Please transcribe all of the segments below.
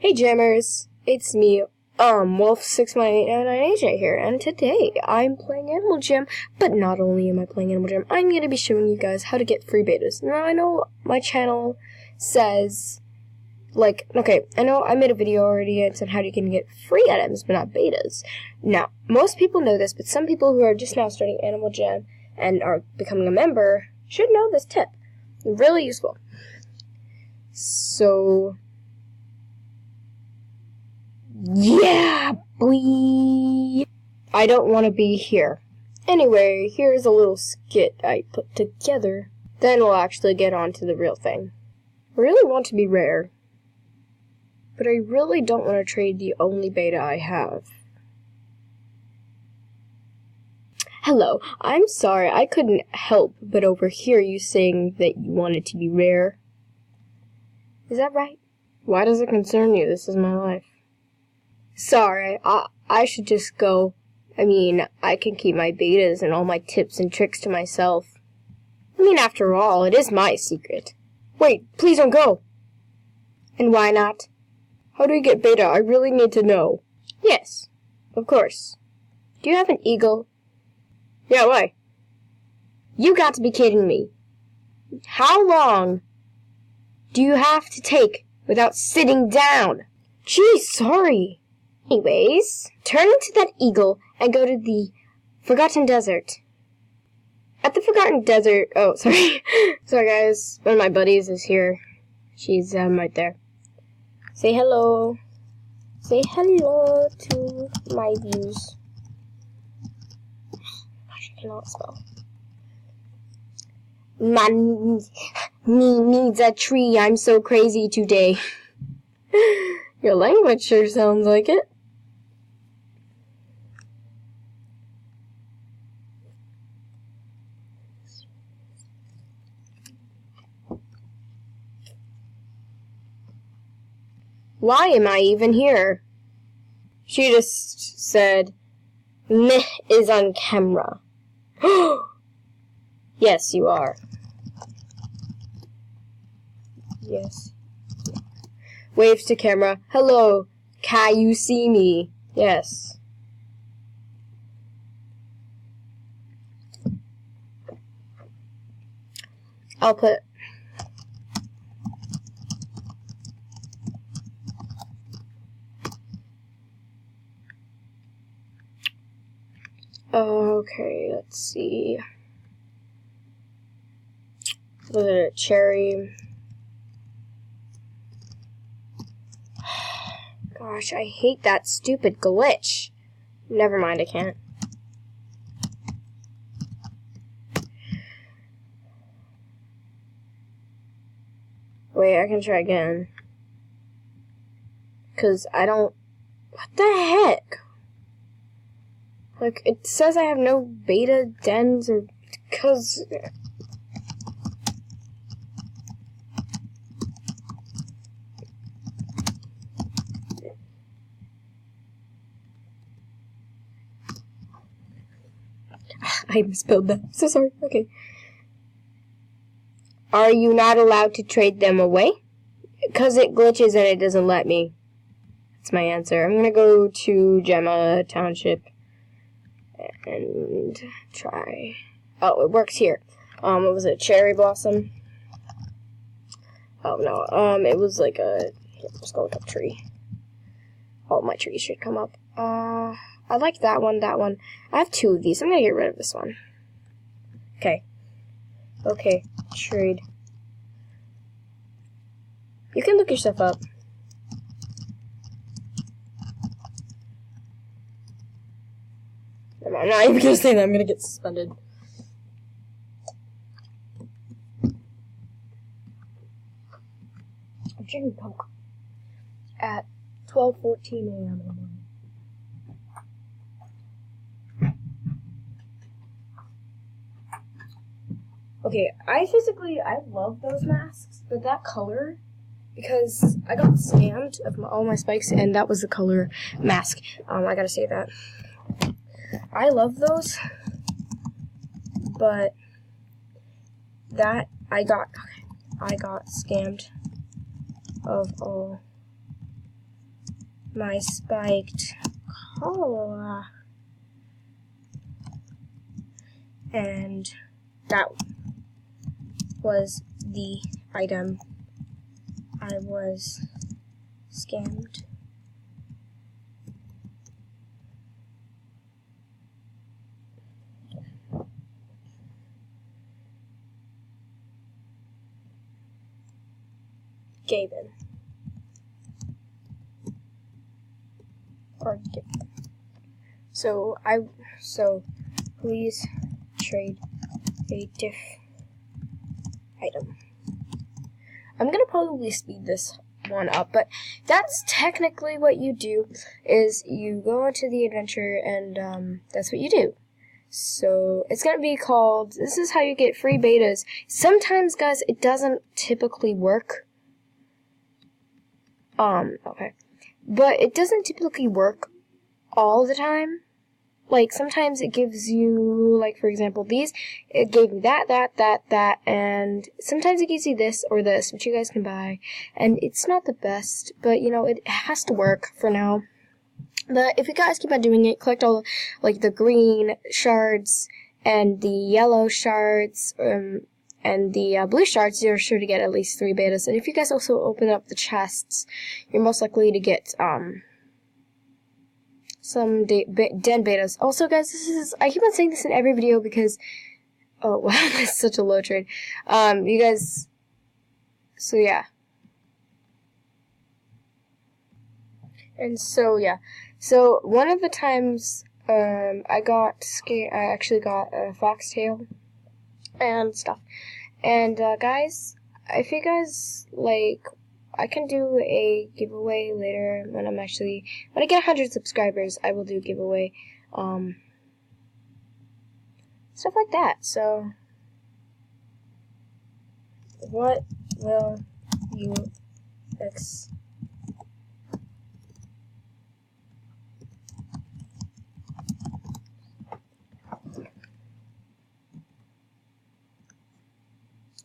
Hey Jammers, it's me, Wolf61899AJ here, and today I'm playing Animal Jam, but not only am I playing Animal Jam, I'm going to be showing you guys how to get free betas. Now, I know my channel says, I know I made a video already and said how you can get free items, but not betas. Now, most people know this, but some people who are just now starting Animal Jam and are becoming a member should know this tip. Really useful. So, yeah, boy. I don't want to be here. Anyway, here's a little skit I put together. Then we'll actually get on to the real thing. I really want to be rare, but I really don't want to trade the only beta I have. Hello, I'm sorry, I couldn't help but overhear you saying that you wanted to be rare. Is that right? Why does it concern you? This is my life. Sorry, I should just go. I mean, I can keep my betas and all my tips and tricks to myself. I mean, after all, it is my secret. Wait, please don't go. And why not? How do you get beta? I really need to know. Yes, of course. Do you have an eagle? Yeah, why? You got to be kidding me. How long do you have to take without sitting down? Gee, sorry. Anyways, turn into that eagle and go to the Forgotten Desert. At the Forgotten Desert, oh, sorry. Sorry guys, one of my buddies is here. She's right there. Say hello. Say hello to my views. Gosh, I cannot spell. Man needs a tree. I'm so crazy today. Your language sure sounds like it. Why am I even here? She just said, meh is on camera. Yes, you are. Yes. Waves to camera. Hello, can you see me? Yes. I'll put... Okay, let's see. Was it a cherry? Gosh, I hate that stupid glitch. Never mind, I can't. Wait, I can try again. 'Cause I don't... What the heck? Like, it says I have no beta dens or... 'Cause... I misspelled that. So sorry. Okay. Are you not allowed to trade them away? 'Cause it glitches and it doesn't let me. That's my answer. I'm gonna go to Gemma Township and try. Oh, it works here. What was it? Cherry blossom? Oh no. It was like a. Let's go look up tree. All my trees should come up. I like that one, that one. I have two of these. I'm gonna get rid of this one. Okay. Okay, trade. You can look yourself up. I'm not even gonna say that. I'm gonna get suspended. I'm drinking Coke at 12:14 a.m. in the morning. Okay, I love those masks, but that color, because I got scammed of all my spikes, and that was the color mask. I gotta say that. I love those, but that I got scammed of all my spiked collar. And that was the item I was scammed. Given. Or given. So please trade a diff item. I'm gonna probably speed this one up, but that's technically what you do, is you go into the adventure and that's what you do. So it's gonna be called, this is how you get free betas. Sometimes, guys, it doesn't typically work. Okay. But it doesn't typically work all the time. Like, sometimes it gives you, like, for example, these, it gave me that, and sometimes it gives you this or this, which you guys can buy, and it's not the best, but, you know, it has to work for now. But if you guys keep on doing it, collect all, like, the green shards, and the yellow shards, and the blue shards, you're sure to get at least 3 betas, and if you guys also open up the chests, you're most likely to get, some den betas. Also, guys, I keep on saying this in every video because, oh, wow, that's such a low trade. You guys, so yeah. And so, yeah. So, one of the times, I actually got a foxtail and stuff. And, guys, if you guys, like, I can do a giveaway later when I get 100 subscribers, I will do a giveaway, stuff like that. So, what will you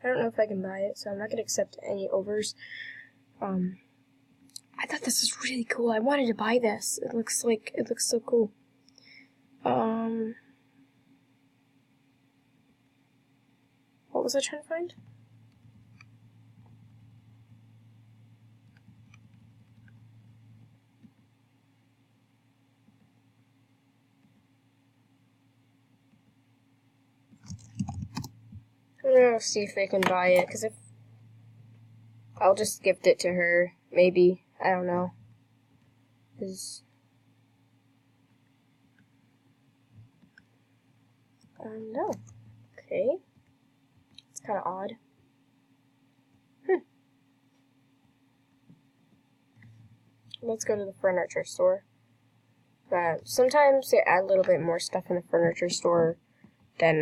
I don't know if I can buy it, so I'm not going to accept any overs. I thought this was really cool. I wanted to buy this. It looks so cool. What was I trying to find? I'm gonna see if they can buy it, because if I'll just gift it to her, maybe. I don't know. No. Okay. It's kind of odd. Let's go to the furniture store. Sometimes they add a little bit more stuff in the furniture store than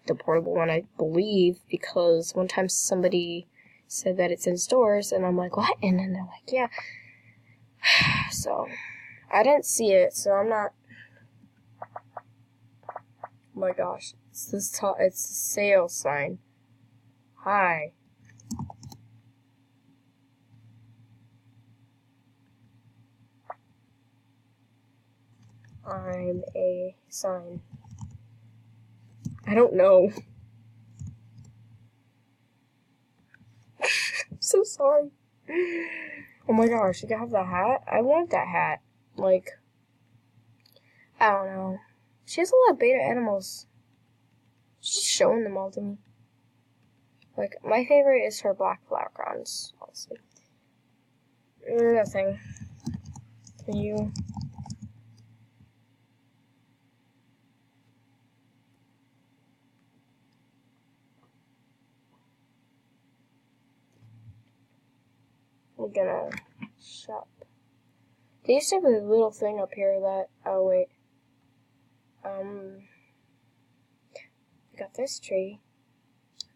the portable one, I believe, because one time somebody said that it's in stores, and I'm like, what? And then they're like, yeah. So, I didn't see it, so I'm not... Oh my gosh, it's a sale sign. Hi. I'm a sign. I don't know. I'm so sorry. Oh my gosh, you can have that hat? I want that hat. Like, I don't know. She has a lot of beta animals. She's showing them all to me. Like, my favorite is her black flower crowns, honestly. Nothing. Can you... We're gonna shop. They used to have a little thing up here that, oh wait. We got this tree.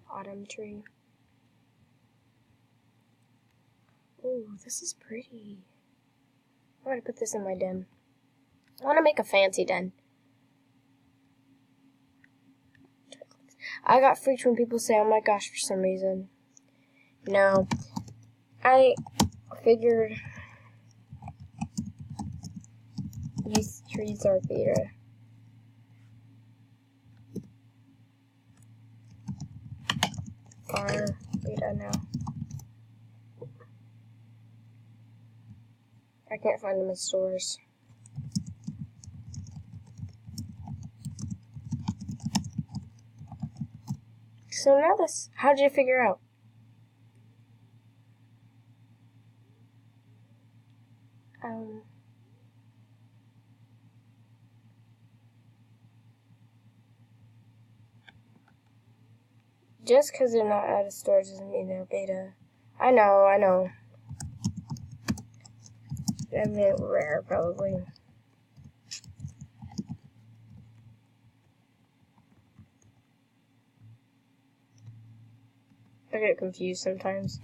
Autumn tree. Ooh, this is pretty. I want to put this in my den. I want to make a fancy den. I got freaked when people say, oh my gosh, for some reason. No. I figured These trees are beta. Are beta now. I can't find them in stores. So now this, how did you figure out? Just because they're not out of stores doesn't mean they're beta. I know. I meant rare, probably. I get confused sometimes.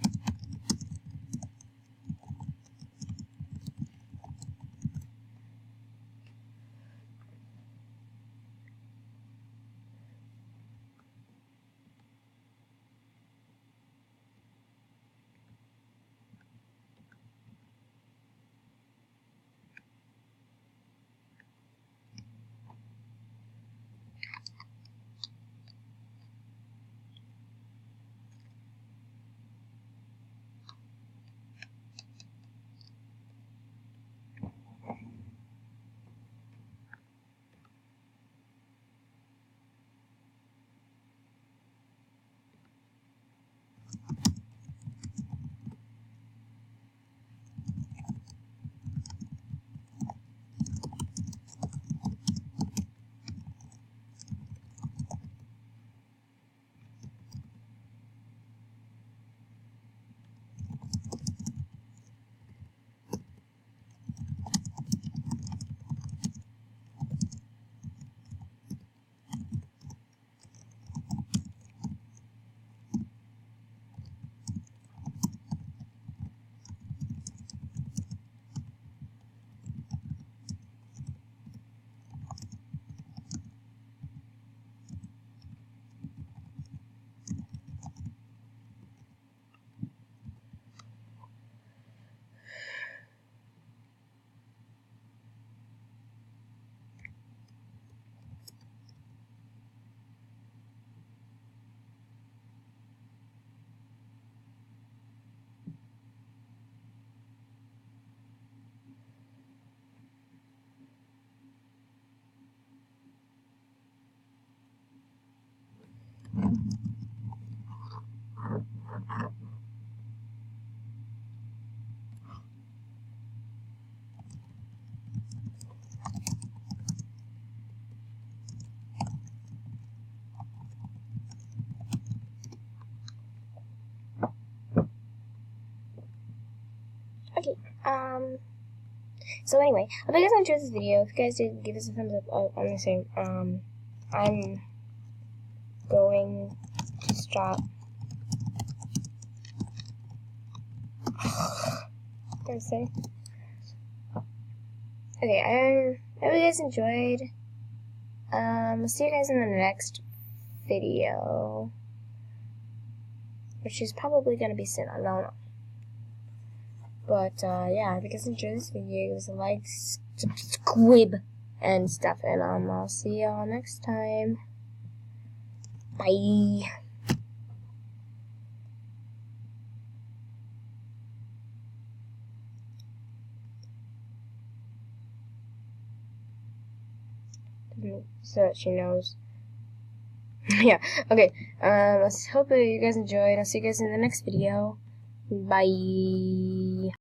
Okay, so anyway, I hope you guys enjoyed this video. If you guys did, give us a thumbs up. Oh, I'm gonna say, I'm going to stop. What did I say? Okay, I hope you guys enjoyed. I'll see you guys in the next video, which is probably gonna be soon. I don't know. But, yeah, if you guys enjoyed this video, give us a like, subscribe, and stuff. And, I'll see y'all next time. Bye. So that she knows. Yeah, okay. I hope you guys enjoyed. I'll see you guys in the next video. Bye.